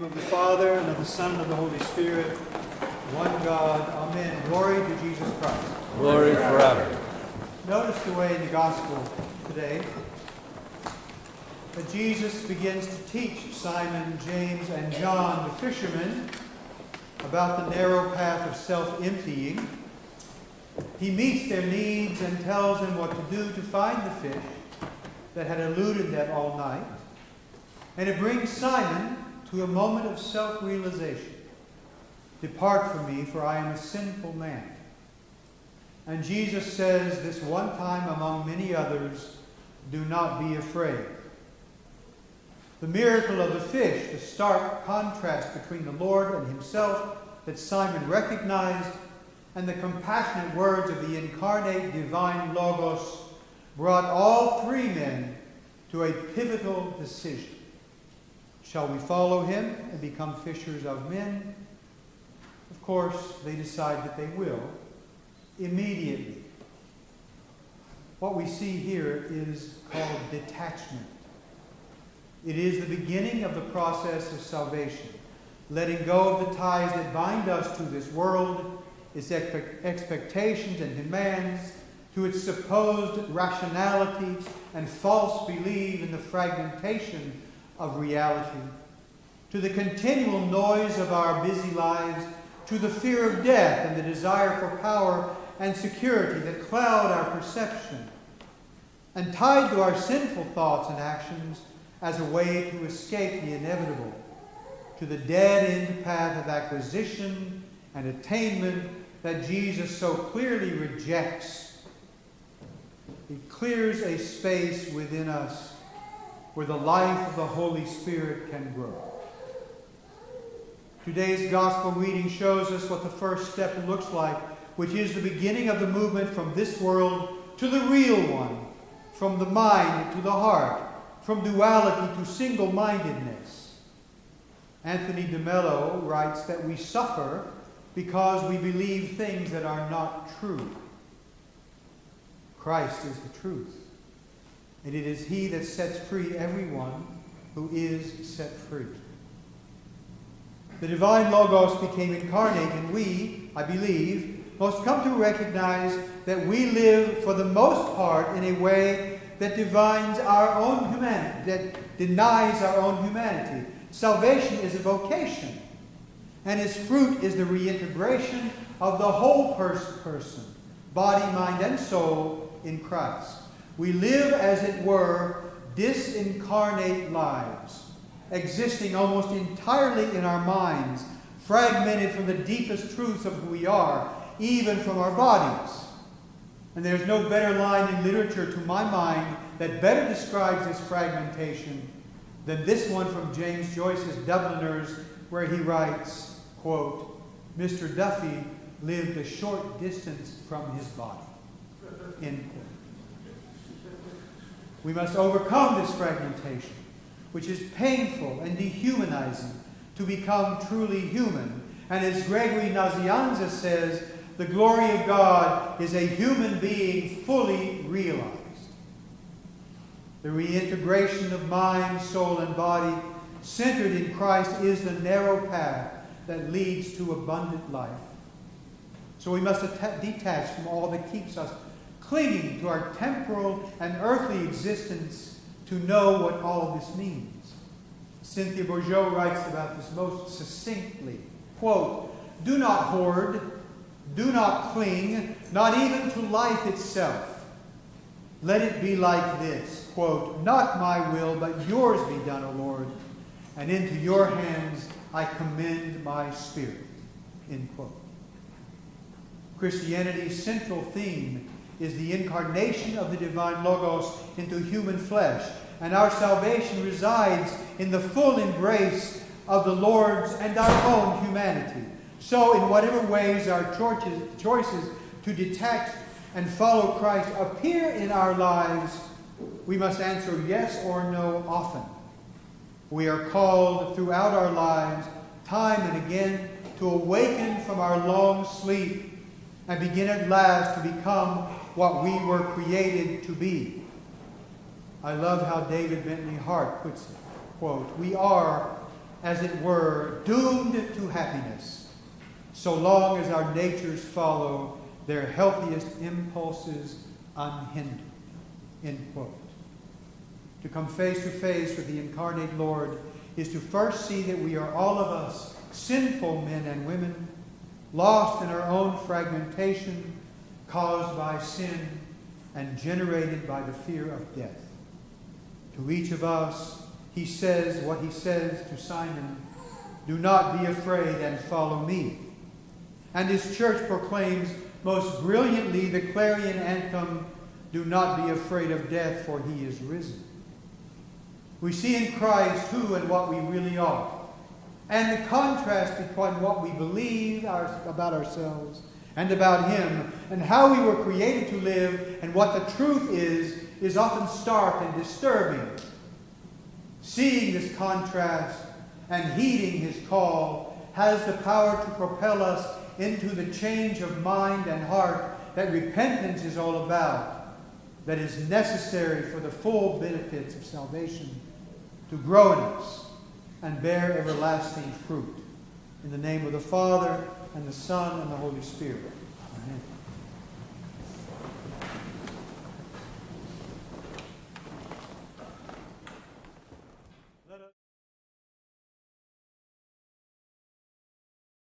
of the Father, and of the Son, and of the Holy Spirit, one God. Amen. Glory to Jesus Christ. Glory forever. Notice the way in the Gospel today that Jesus begins to teach Simon, James, and John, the fishermen, about the narrow path of self-emptying. He meets their needs and tells them what to do to find the fish that had eluded them all night. And it brings Simon to a moment of self-realization. Depart from me, for I am a sinful man. And Jesus says this one time among many others, do not be afraid. The miracle of the fish, the stark contrast between the Lord and himself that Simon recognized, and the compassionate words of the incarnate divine Logos, brought all three men to a pivotal decision. Shall we follow him and become fishers of men? Of course, they decide that they will, immediately. What we see here is called detachment. It is the beginning of the process of salvation, letting go of the ties that bind us to this world, its expectations and demands, to its supposed rationality and false belief in the fragmentation of reality, to the continual noise of our busy lives, to the fear of death and the desire for power and security that cloud our perception, and tied to our sinful thoughts and actions as a way to escape the inevitable, to the dead-end path of acquisition and attainment that Jesus so clearly rejects. He clears a space within us where the life of the Holy Spirit can grow. Today's gospel reading shows us what the first step looks like, which is the beginning of the movement from this world to the real one, from the mind to the heart, from duality to single-mindedness. Anthony de Mello writes that we suffer because we believe things that are not true. Christ is the truth, and it is he that sets free everyone who is set free. The divine Logos became incarnate, and we, I believe, must come to recognize that we live for the most part in a way that denies our own humanity. Salvation is a vocation, and its fruit is the reintegration of the whole person, body, mind, and soul in Christ. We live, as it were, disincarnate lives, existing almost entirely in our minds, fragmented from the deepest truths of who we are, even from our bodies. And there's no better line in literature, to my mind, that better describes this fragmentation than this one from James Joyce's Dubliners, where he writes, quote, Mr. Duffy lived a short distance from his body. End quote. We must overcome this fragmentation, which is painful and dehumanizing, to become truly human. And as Gregory Nazianzus says, the glory of God is a human being fully realized. The reintegration of mind, soul, and body, centered in Christ, is the narrow path that leads to abundant life. So we must detach from all that keeps us clinging to our temporal and earthly existence to know what all of this means. Cynthia Bourgeault writes about this most succinctly. Quote, do not hoard, do not cling, not even to life itself. Let it be like this, quote, not my will, but yours be done, O Lord, and into your hands I commend my spirit, end quote. Christianity's central theme is the incarnation of the divine Logos into human flesh, and our salvation resides in the full embrace of the Lord's and our own humanity. So in whatever ways our choices to detach and follow Christ appear in our lives, we must answer yes or no often. We are called throughout our lives, time and again, to awaken from our long sleep and begin at last to become what we were created to be. I love how David Bentley Hart puts it. Quote, we are as it were, doomed to happiness, so long as our natures follow their healthiest impulses unhindered. End quote. To come face to face with the incarnate Lord is to first see that we are all of us sinful men and women, lost in our own fragmentation, caused by sin and generated by the fear of death. To each of us, he says what he says to Simon, "Do not be afraid and follow me." And his church proclaims most brilliantly the clarion anthem, "Do not be afraid of death, for he is risen." We see in Christ who and what we really are, and the contrast between what we believe about ourselves and about him, and how we were created to live, and what the truth is often stark and disturbing. Seeing this contrast and heeding his call has the power to propel us into the change of mind and heart that repentance is all about, that is necessary for the full benefits of salvation to grow in us and bear everlasting fruit. In the name of the Father, and the Son, and the Holy Spirit. Amen.